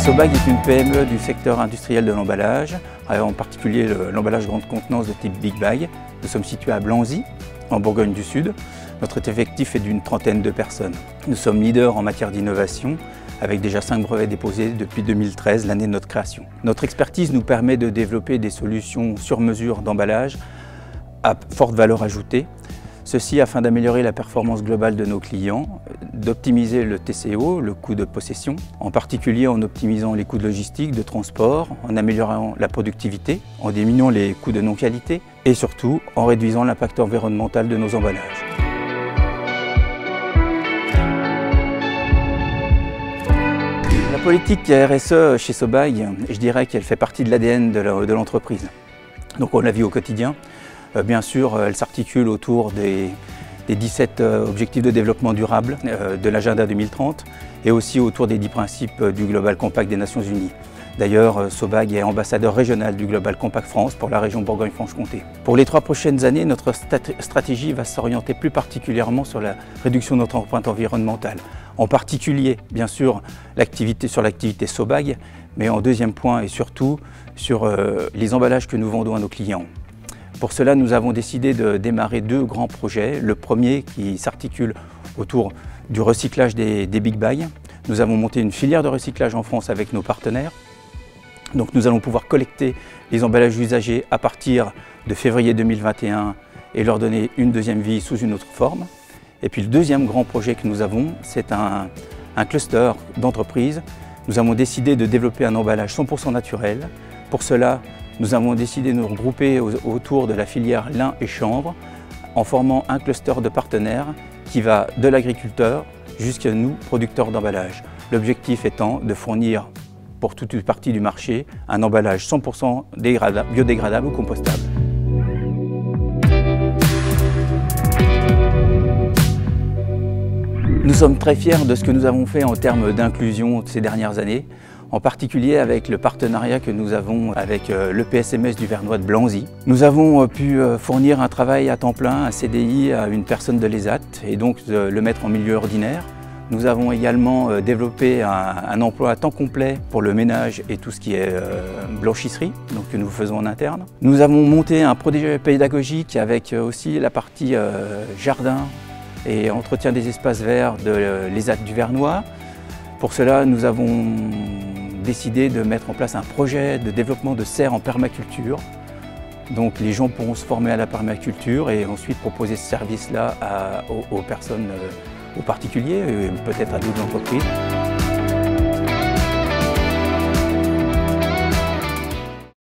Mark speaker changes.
Speaker 1: Sobag est une PME du secteur industriel de l'emballage, en particulier l'emballage grande contenance de type Big Bag. Nous sommes situés à Blanzy, en Bourgogne du Sud. Notre effectif est d'une trentaine de personnes. Nous sommes leaders en matière d'innovation, avec déjà 5 brevets déposés depuis 2013, l'année de notre création. Notre expertise nous permet de développer des solutions sur mesure d'emballage à forte valeur ajoutée. Ceci afin d'améliorer la performance globale de nos clients, d'optimiser le TCO, le coût de possession, en particulier en optimisant les coûts de logistique, de transport, en améliorant la productivité, en diminuant les coûts de non-qualité et surtout en réduisant l'impact environnemental de nos emballages. La politique RSE chez Sobag, je dirais qu'elle fait partie de l'ADN de l'entreprise. Donc on la vit au quotidien. Bien sûr, elle s'articule autour des 17 objectifs de développement durable de l'agenda 2030 et aussi autour des 10 principes du Global Compact des Nations Unies. D'ailleurs, Sobag est ambassadeur régional du Global Compact France pour la région Bourgogne-Franche-Comté. Pour les 3 prochaines années, notre stratégie va s'orienter plus particulièrement sur la réduction de notre empreinte environnementale. En particulier, bien sûr, sur l'activité Sobag, mais en deuxième point et surtout sur les emballages que nous vendons à nos clients. Pour cela, nous avons décidé de démarrer 2 grands projets. Le premier qui s'articule autour du recyclage des Big Bags. Nous avons monté une filière de recyclage en France avec nos partenaires. Donc nous allons pouvoir collecter les emballages usagés à partir de février 2021 et leur donner une deuxième vie sous une autre forme. Et puis le deuxième grand projet que nous avons, c'est un cluster d'entreprises. Nous avons décidé de développer un emballage 100% naturel. Pour cela, nous avons décidé de nous regrouper autour de la filière lin et chanvre en formant un cluster de partenaires qui va de l'agriculteur jusqu'à nous, producteurs d'emballage. L'objectif étant de fournir pour toute une partie du marché un emballage 100% biodégradable ou compostable. Nous sommes très fiers de ce que nous avons fait en termes d'inclusion ces dernières années, en particulier avec le partenariat que nous avons avec l'EPSMS du Vernois de Blanzy. Nous avons pu fournir un travail à temps plein, un CDI à une personne de l'ESAT et donc le mettre en milieu ordinaire. Nous avons également développé un emploi à temps complet pour le ménage et tout ce qui est blanchisserie, donc que nous faisons en interne. Nous avons monté un projet pédagogique avec aussi la partie jardin et entretien des espaces verts de l'ESAT du Vernois. Pour cela, nous avons décidé de mettre en place un projet de développement de serres en permaculture. Donc les gens pourront se former à la permaculture et ensuite proposer ce service-là aux personnes, aux particuliers et peut-être à d'autres entreprises.